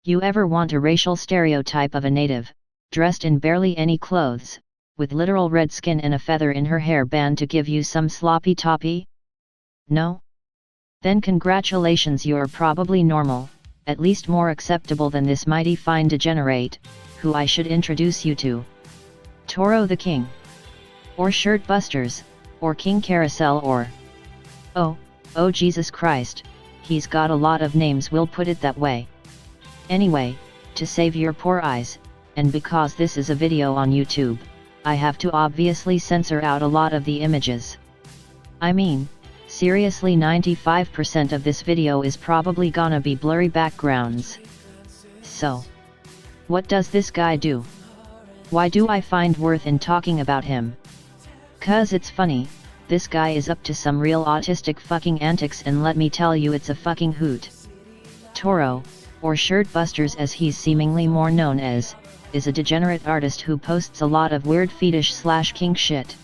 You ever want a racial stereotype of a native, dressed in barely any clothes, with literal red skin and a feather in her hair band to give you some sloppy toppy? No? Then congratulations, you're probably normal, at least more acceptable than this mighty fine degenerate, who I should introduce you to. Toro the King. Or Shirtbusters, or King Carousel, or... Oh Jesus Christ, he's got a lot of names, we'll put it that way. Anyway, to save your poor eyes, and because this is a video on YouTube, I have to obviously censor out a lot of the images. I mean, seriously, 95% of this video is probably gonna be blurry backgrounds. So, what does this guy do? Why do I find worth in talking about him? 'Cause it's funny, this guy is up to some real autistic fucking antics, and let me tell you, it's a fucking hoot. Toro, or Shirtbusters as he's seemingly more known as, is a degenerate artist who posts a lot of weird fetish/kink shit.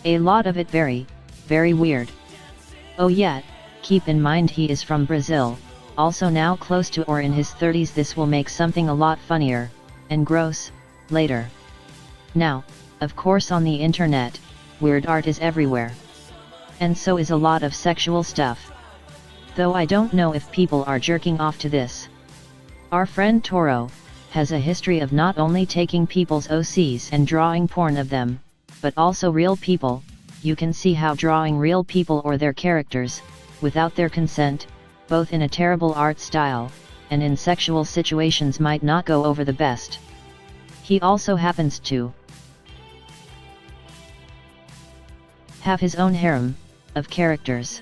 A lot of it very, very weird. Oh yeah, keep in mind he is from Brazil, also now close to or in his 30s. This will make something a lot funnier, and gross, later. Now, of course, on the internet, weird art is everywhere. And so is a lot of sexual stuff. Though I don't know if people are jerking off to this. Our friend Toro has a history of not only taking people's OCs and drawing porn of them, but also real people. You can see how drawing real people or their characters, without their consent, both in a terrible art style, and in sexual situations, might not go over the best. He also happens to have his own harem of characters,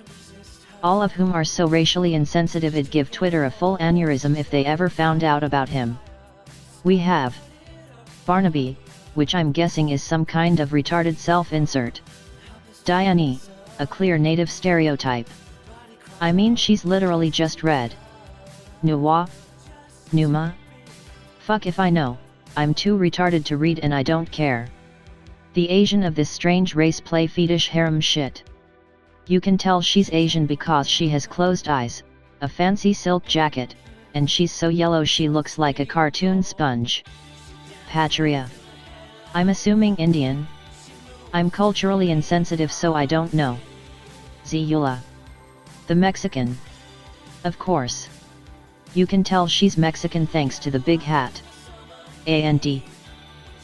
all of whom are so racially insensitive it'd give Twitter a full aneurysm if they ever found out about him. We have Barnaby, which I'm guessing is some kind of retarded self-insert. Diane, a clear native stereotype. I mean, she's literally just red. Nuwa? Numa? Fuck if I know, I'm too retarded to read and I don't care. The Asian of this strange race play fetish harem shit. You can tell she's Asian because she has closed eyes, a fancy silk jacket, and she's so yellow she looks like a cartoon sponge. Patria. I'm assuming Indian. I'm culturally insensitive, so I don't know. Ziyula. The Mexican. Of course. You can tell she's Mexican thanks to the big hat. And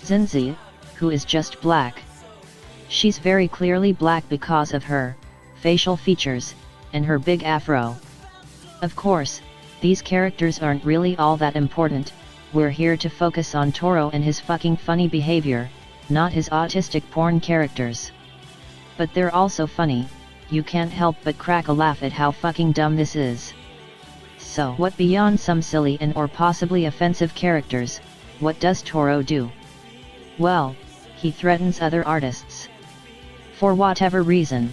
Zinzi, who is just black. She's very clearly black because of her facial features, and her big afro. Of course, these characters aren't really all that important. We're here to focus on Toro and his fucking funny behavior, not his autistic porn characters. But they're also funny, you can't help but crack a laugh at how fucking dumb this is. So what beyond some silly and or possibly offensive characters, what does Toro do? Well, he threatens other artists. For whatever reason.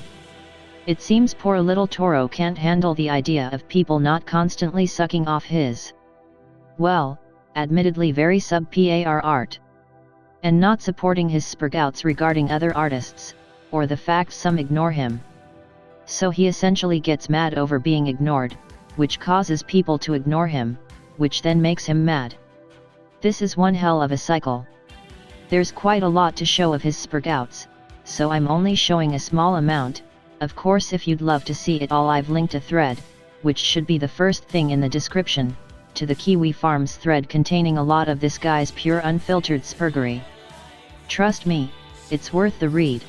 It seems poor little Toro can't handle the idea of people not constantly sucking off his, well, admittedly very sub-par art. And not supporting his spurgouts regarding other artists, or the fact some ignore him. So he essentially gets mad over being ignored, which causes people to ignore him, which then makes him mad. This is one hell of a cycle. There's quite a lot to show of his spurgouts, so I'm only showing a small amount. Of course, if you'd love to see it all, I've linked a thread, which should be the first thing in the description, to the Kiwi Farms thread containing a lot of this guy's pure unfiltered spurgery. Trust me, it's worth the read.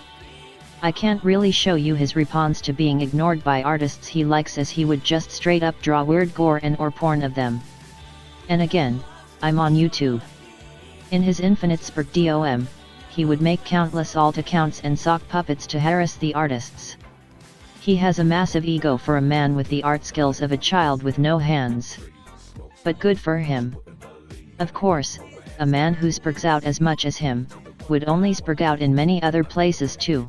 I can't really show you his response to being ignored by artists he likes, as he would just straight up draw weird gore and or porn of them. And again, I'm on YouTube. In his infinite spurt DOM, he would make countless alt accounts and sock puppets to harass the artists. He has a massive ego for a man with the art skills of a child with no hands. But good for him. Of course, a man who spurgs out as much as him, would only spurg out in many other places too.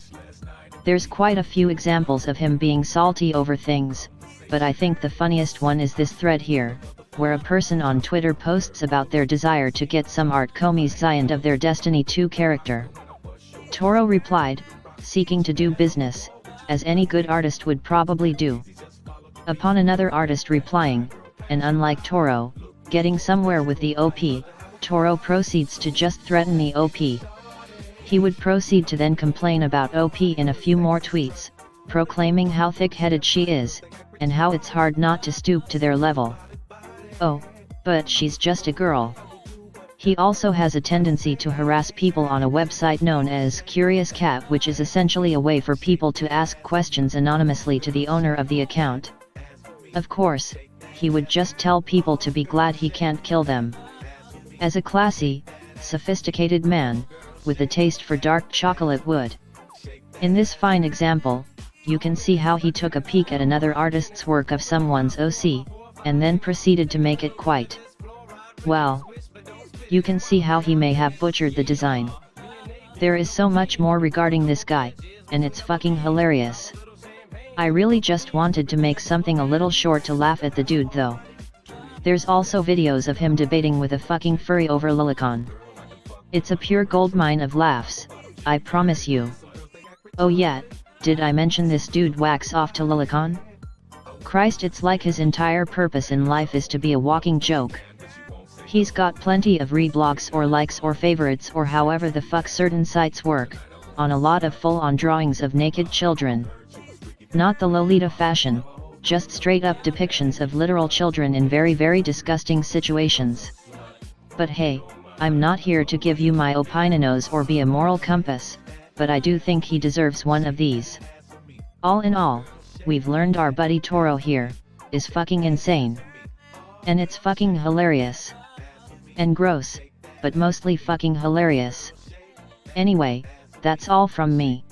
There's quite a few examples of him being salty over things, but I think the funniest one is this thread here, where a person on Twitter posts about their desire to get some art commissioned of their Destiny 2 character. Toro replied, seeking to do business, as any good artist would probably do. Upon another artist replying, and unlike Toro, Getting somewhere with the OP, Toro proceeds to just threaten the OP. He would proceed to then complain about OP in a few more tweets, proclaiming how thick-headed she is, and how it's hard not to stoop to their level. Oh, but she's just a girl. He also has a tendency to harass people on a website known as Curious Cat, which is essentially a way for people to ask questions anonymously to the owner of the account. Of course, he would just tell people to be glad he can't kill them. As a classy, sophisticated man, with a taste for dark chocolate wood. In this fine example, you can see how he took a peek at another artist's work of someone's OC, and then proceeded to make it quite well. You can see how he may have butchered the design. There is so much more regarding this guy, and it's fucking hilarious. I really just wanted to make something a little short to laugh at the dude though. There's also videos of him debating with a fucking furry over Lilicon. It's a pure goldmine of laughs, I promise you. Oh yeah, did I mention this dude whacks off to Lilicon? Christ, it's like his entire purpose in life is to be a walking joke. He's got plenty of reblogs or likes or favorites or however the fuck certain sites work, on a lot of full-on drawings of naked children. Not the Lolita fashion, just straight-up depictions of literal children in very very disgusting situations. But hey, I'm not here to give you my opinions or be a moral compass, but I do think he deserves one of these. All in all, we've learned our buddy Toro here, is fucking insane. And it's fucking hilarious. And gross, but mostly fucking hilarious. Anyway, that's all from me.